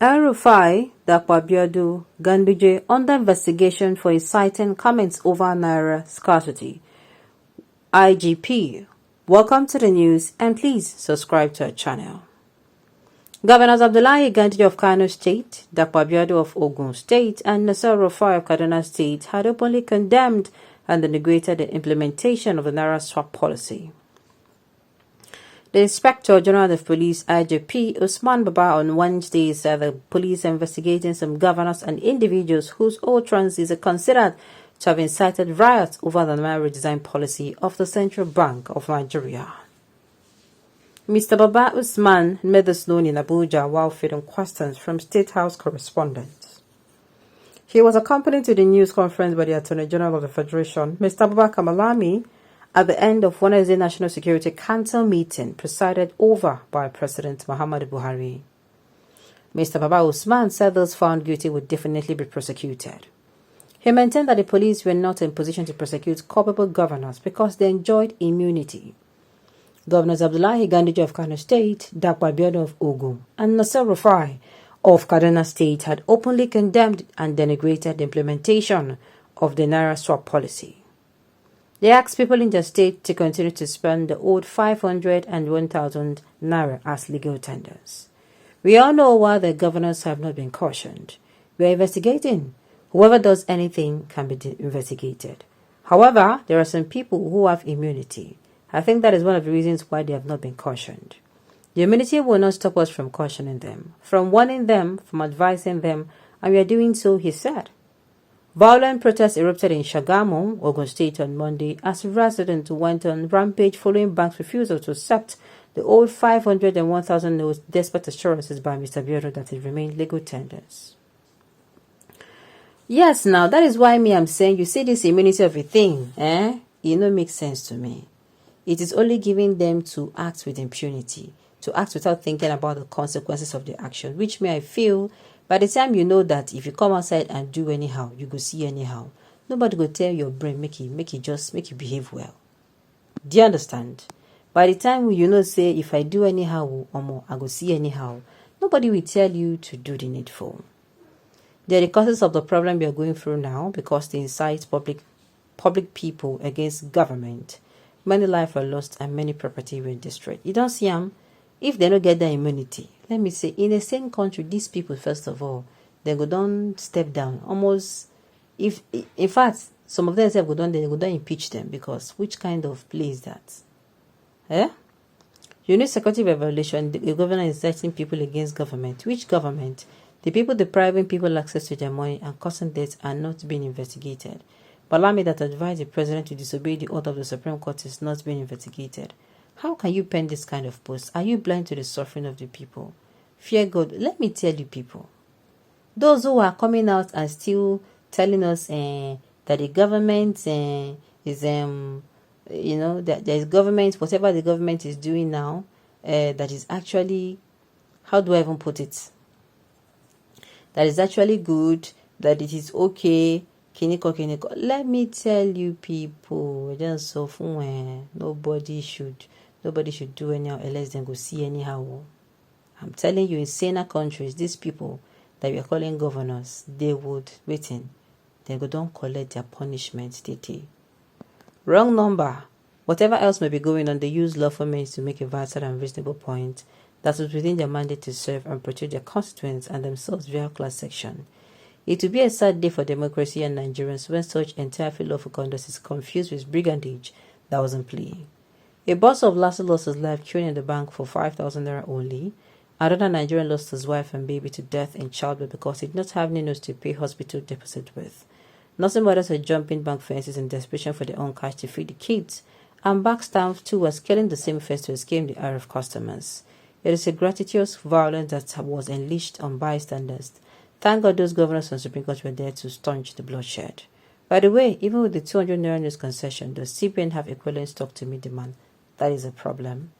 El-Rufai, Dakwa Ganduje under investigation for inciting comments over Naira scarcity. IGP, welcome to the news and please subscribe to our channel. Governors Abdullahi Ganduje of Kano State, Dakwa of Ogun State, and Nasser Rufai of Kaduna State had openly condemned and denigrated the implementation of the Naira swap policy. The Inspector General of Police, IGP Usman Baba, on Wednesday said the police are investigating some governors and individuals whose utterances are considered to have incited riots over the Naira redesign policy of the Central Bank of Nigeria. Mr. Baba Usman made this known in Abuja while fielding questions from State House correspondents. He was accompanied to the news conference by the Attorney General of the Federation, Mr. Babakar Malami, at the end of Wednesday National Security Council meeting presided over by President Muhammadu Buhari. Mr. Baba Usman said those found guilty would definitely be prosecuted. He maintained that the police were not in position to prosecute culpable governors because they enjoyed immunity. Governors Abdullahi Ganduje of Kano State, Dakwa of Ogun, and Nasser Rufai of Kaduna State had openly condemned and denigrated the implementation of the Naira swap policy. They asked people in the state to continue to spend the old 500 and 1,000 Naira as legal tenders. We all know why the governors have not been cautioned. We are investigating. Whoever does anything can be investigated. However, there are some people who have immunity. I think that is one of the reasons why they have not been cautioned. The immunity will not stop us from cautioning them, from warning them, from advising them, and we are doing so, he said. Violent protests erupted in Shagamu, Ogun State on Monday as residents went on rampage following banks' refusal to accept the old 500 and 1,000 notes despite assurances by Mr. Buhari that it remained legal tenders. Yes, now that is why I'm saying you see this immunity of a thing, it no makes sense to me. It is only giving them to act with impunity, to act without thinking about the consequences of the action, which I feel by the time you know that if you come outside and do anyhow, you go see anyhow. Nobody go tell your brain make you behave well. Do you understand? By the time you know say if I do anyhow or more, I go see anyhow, nobody will tell you to do the needful. They are the causes of the problem we are going through now because they incite public people against government. Many lives were lost and many property were destroyed. You don't see them. If they don't get their immunity, let me say, in the same country, these people, first of all, they go down, step down. Almost, if in fact, some of them say go down, they go down impeach them because which kind of play is that? You need security violation. The governor is inciting people against government. Which government? The people depriving people access to their money and causing deaths are not being investigated. Balami that advised the president to disobey the order of the Supreme Court is not being investigated. How can you pen this kind of post? Are you blind to the suffering of the people? Fear God. Let me tell you people. Those who are coming out and still telling us that the government is, that there is government, whatever the government is doing now, that is actually, how do I even put it? That is actually good, that it is okay. Kiniko. Let me tell you people, just so nobody should do anyhow unless they go see anyhow. I'm telling you, in saner countries, these people that we are calling governors, they would they go don't collect their punishment. Wrong number. Whatever else may be going on, they use lawful means to make a vital and reasonable point that was within their mandate to serve and protect their constituents and themselves via class section. It will be a sad day for democracy and Nigerians when such entirely lawful conduct is confused with brigandage that was in play. A boss of Lasso lost his life queuing in the bank for 5,000 naira only. Another Nigerian lost his wife and baby to death in childbirth because he did not have any notes to pay hospital deposit with. Nursing mothers were jumping bank fences in desperation for their own cash to feed the kids, and bank staff too were scaling the same fence to escape the ire of customers. It is a gratuitous violence that was unleashed on bystanders. Thank God those governors and Supreme Court were there to staunch the bloodshed. By the way, even with the 200 naira news concession, does CBN have equivalent stock to meet demand? That is a problem.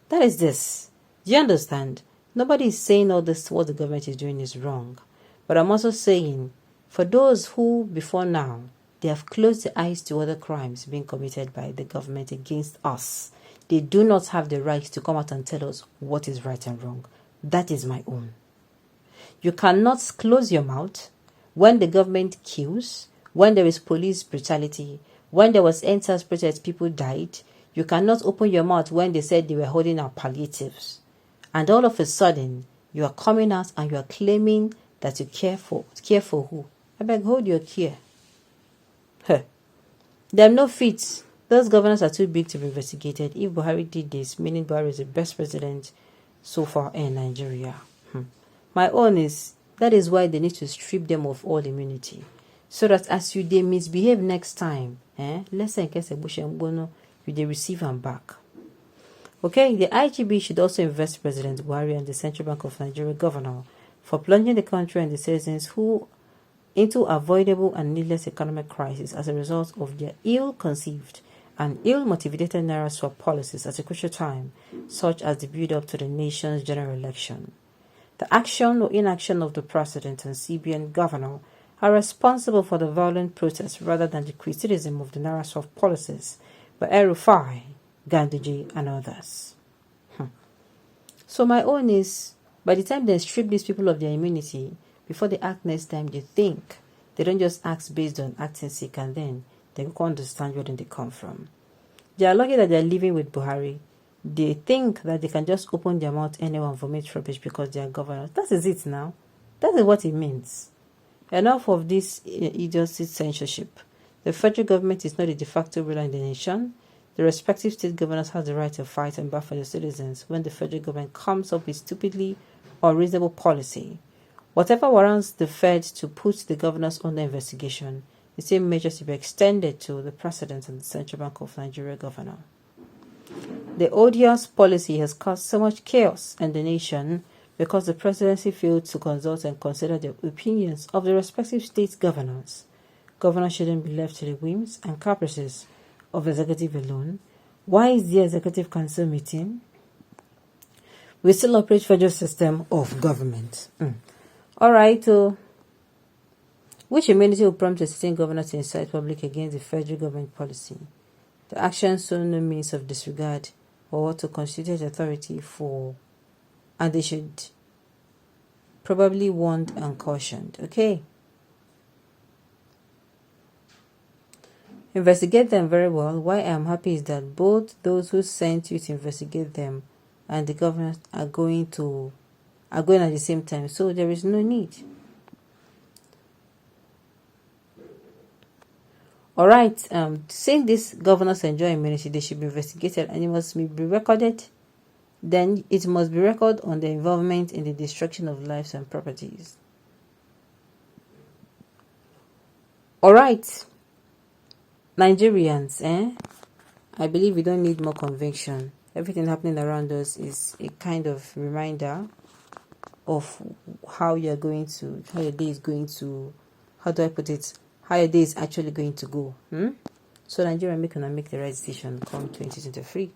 That is this. Do you understand? Nobody is saying all this, what the government is doing is wrong. But I'm also saying, for those who, before now, they have closed their eyes to other crimes being committed by the government against us, they do not have the right to come out and tell us what is right and wrong. That is my own. You cannot close your mouth when the government kills, when there is police brutality, when there was NSAS protest, people died. You cannot open your mouth when they said they were holding out palliatives. And all of a sudden, you are coming out and you are claiming that you care for who? I beg, hold your care. They have no fit. Those governors are too big to be investigated. If Buhari did this, meaning Buhari is the best president so far in Nigeria. My own is, that is why they need to strip them of all immunity. So that as they misbehave next time, let's say you they receive them back. Okay, the IGB should also invest President Buhari and the Central Bank of Nigeria governor for plunging the country and the citizens into avoidable and needless economic crisis as a result of their ill-conceived and ill-motivated naira swap policies at a crucial time, such as the build-up to the nation's general election. The action or inaction of the president and CBN governor are responsible for the violent protests rather than the criticism of the naira swap policies by El-Rufai, Ganduje, and others. So my own is, by the time they strip these people of their immunity, before they act next time, they think. They don't just act based on acting sick and then they can't understand where they come from. They are lucky that they are living with Buhari. They think that they can just open their mouth anywhere and vomit rubbish because they are governors. That is it now. That is what it means. Enough of this idiotic censorship. The federal government is not a de facto ruler in the nation. The respective state governors have the right to fight and battle for their citizens when the federal government comes up with stupidly unreasonable policy. Whatever warrants the Fed to put the governors under investigation, the same measures to be extended to the President and the Central Bank of Nigeria governor. The odious policy has caused so much chaos in the nation because the presidency failed to consult and consider the opinions of the respective state governors. Governors shouldn't be left to the whims and caprices of the executive alone. Why is the executive council meeting? We still operate federal system of government. Alright, which immunity will prompt a sitting governor to incite public against the federal government policy? The action show no means of disregard or what to constitute authority for, and they should probably warned and cautioned. Okay. Investigate them very well. Why I am happy is that both those who sent you to investigate them and the government are going at the same time, so there is no need. All right, saying these governors enjoy immunity, they should be investigated and it must be recorded. Then it must be recorded on their involvement in the destruction of lives and properties. All right, Nigerians, I believe we don't need more conviction. Everything happening around us is a kind of reminder of how your day is going to, how do I put it, how your day is actually going to go. So Nigeria make the right decision come 2023.